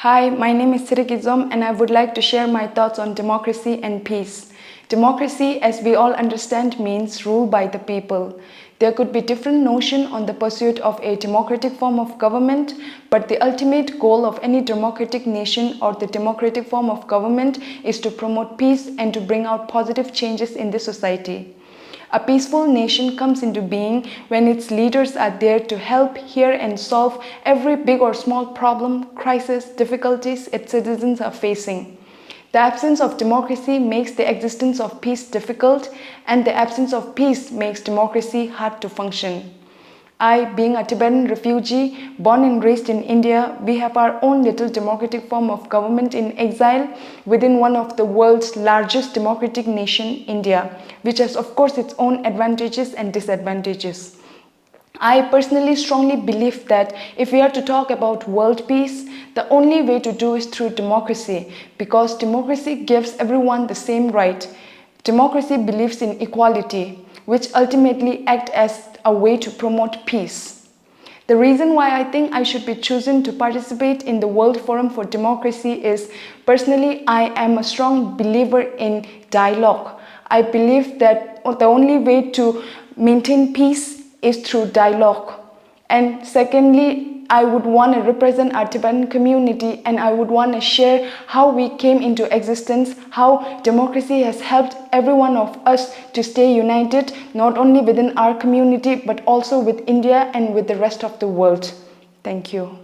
Hi, my name is Sirikizom and I would like to share my thoughts on democracy and peace. Democracy, as we all understand, means rule by the people. There could be different notion on the pursuit of a democratic form of government, but the ultimate goal of any democratic nation or the democratic form of government is to promote peace and to bring out positive changes in the society. A peaceful nation comes into being when its leaders are there to help, hear and solve every big or small problem, crisis, difficulties its citizens are facing. The absence of democracy makes the existence of peace difficult, and the absence of peace makes democracy hard to function. I, being a Tibetan refugee, born and raised in India, we have our own little democratic form of government in exile within one of the world's largest democratic nation, India, which has of course its own advantages and disadvantages. I personally strongly believe that if we are to talk about world peace, the only way to do is through democracy, because democracy gives everyone the same right. Democracy believes in equality, which ultimately acts as a way to promote peace. The reason why I think I should be chosen to participate in the World Forum for Democracy is, personally, I am a strong believer in dialogue. I believe that the only way to maintain peace is through dialogue. And secondly, I would want to represent our Tibetan community, and I would want to share how we came into existence, how democracy has helped every one of us to stay united, not only within our community, but also with India and with the rest of the world. Thank you.